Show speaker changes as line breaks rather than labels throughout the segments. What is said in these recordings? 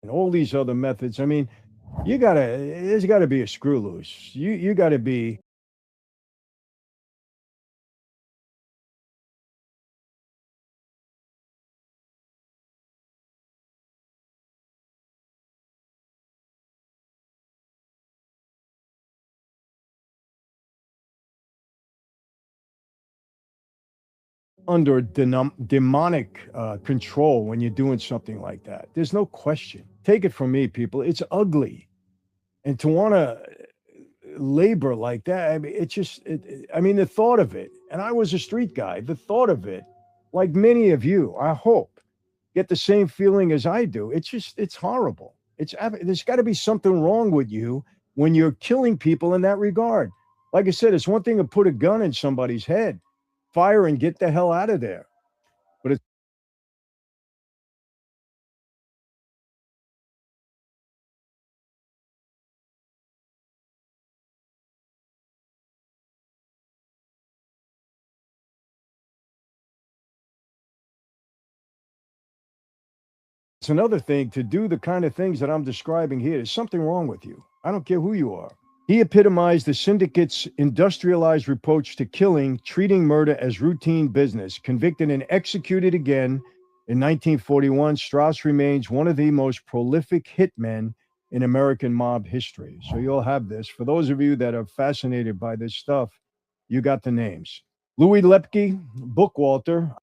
and all these other methods. I mean, there's gotta be a screw loose. You gotta be under demonic control when you're doing something like that. There's no question. Take it from me, people. It's ugly. And to want to labor like that, I mean, I mean, the thought of it, and I was a street guy, the thought of it, like many of you, I hope, get the same feeling as I do. It's horrible. There's got to be something wrong with you when you're killing people in that regard. Like I said, it's one thing to put a gun in somebody's head, fire and get the hell out of there. But it's another thing to do the kind of things that I'm describing here. There's something wrong with you. I don't care who you are. He epitomized the syndicate's industrialized approach to killing, treating murder as routine business. Convicted and executed again in 1941, Strauss remains one of the most prolific hitmen in American mob history. So you'll have this. For those of you that are fascinated by this stuff, you got the names. Louis Lepke, Bookwalter.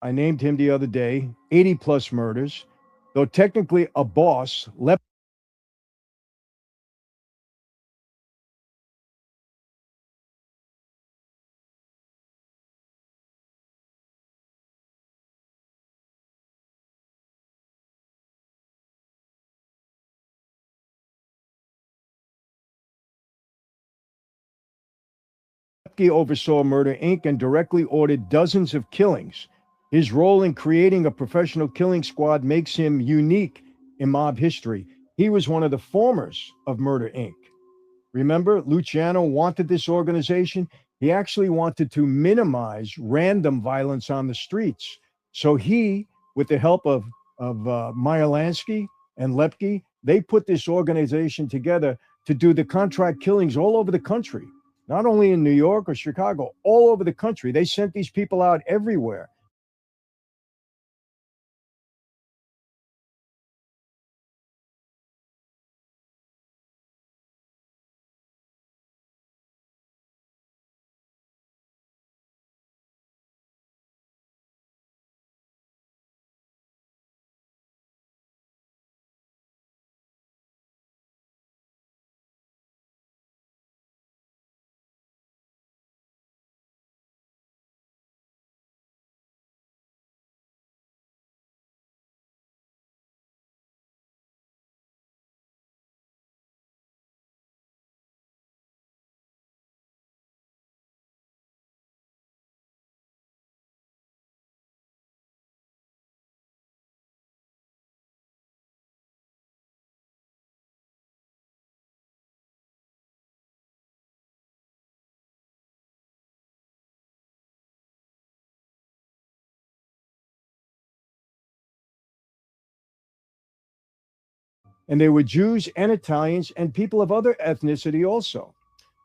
I named him the other day, 80 plus murders. Though technically a boss, Lepke oversaw Murder Inc. and directly ordered dozens of killings. His role in creating a professional killing squad makes him unique in mob history. He was one of the formers of Murder Inc. Remember, Luciano wanted this organization. He actually wanted to minimize random violence on the streets. So he, with the help of Meyer Lansky and Lepke, they put this organization together to do the contract killings all over the country, not only in New York or Chicago, all over the country. They sent these people out everywhere. And they were Jews and Italians and people of other ethnicity also.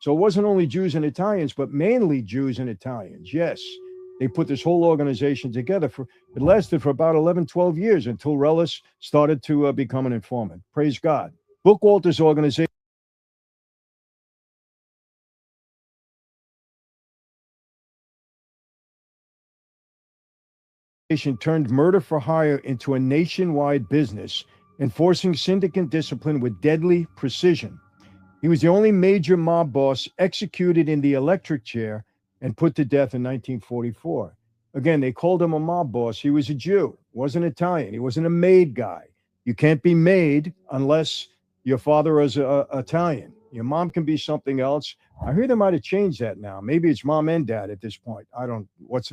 So it wasn't only Jews and Italians, but mainly Jews and Italians. Yes, they put this whole organization together. It lasted for about 11, 12 years until Rellis started to become an informant. Praise God. Bookwalter's organization turned murder for hire into a nationwide business, enforcing syndicate discipline with deadly precision. He was the only major mob boss executed in the electric chair and put to death in 1944. Again, they called him a mob boss. He was a Jew, wasn't Italian. He wasn't a made guy. You can't be made unless your father was Italian. Your mom can be something else. I hear they might have changed that now. Maybe it's mom and dad at this point. I don't. What's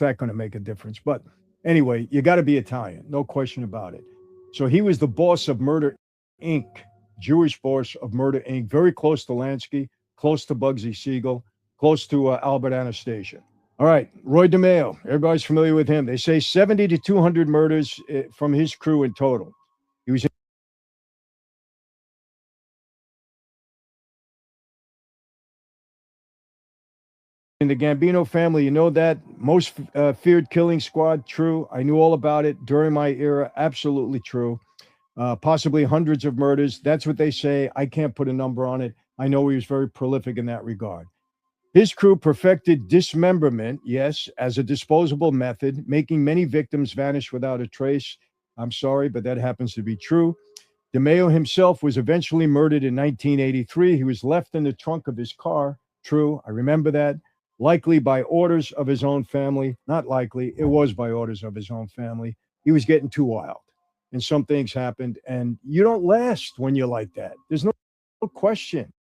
that going to make a difference? But anyway, you got to be Italian, no question about it. So he was the boss of Murder Inc., Jewish boss of Murder Inc., very close to Lansky, close to Bugsy Siegel, close to Albert Anastasia. All right, Roy DeMeo. Everybody's familiar with him. They say 70 to 200 murders from his crew in total. He was in the Gambino family. You know that most feared killing squad. True. I knew all about it during my era. Absolutely true. Possibly hundreds of murders. That's what they say. I can't put a number on it. I know he was very prolific in that regard. His crew perfected dismemberment, yes, as a disposable method, making many victims vanish without a trace. I'm sorry, but that happens to be true. DeMeo himself was eventually murdered in 1983. He was left in the trunk of his car. True, I remember that. Likely by orders of his own family. Not likely, it was by orders of his own family. He was getting too wild, and some things happened. And you don't last when you're like that. There's no question.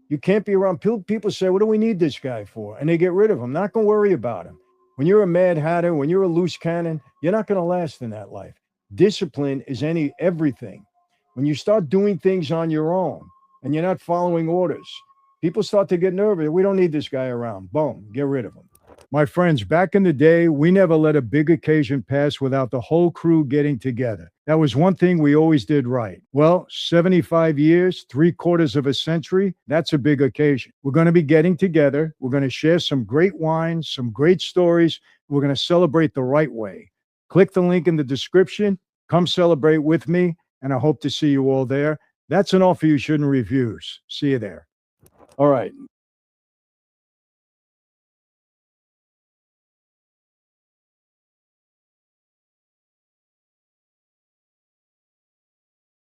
You can't be around people say, "What do we need this guy for?" And they get rid of him. Not going to worry about him. When you're a mad hatter, when you're a loose cannon, you're not going to last in that life. Discipline is everything. When you start doing things on your own and you're not following orders, people start to get nervous. We don't need this guy around. Boom, get rid of him. My friends, back in the day, we never let a big occasion pass without the whole crew getting together. That was one thing we always did right. Well, 75 years, 3/4 of a century, that's a big occasion. We're going to be getting together. We're going to share some great wines, some great stories. We're going to celebrate the right way. Click the link in the description. Come celebrate with me, and I hope to see you all there. That's an offer you shouldn't refuse. See you there. All right.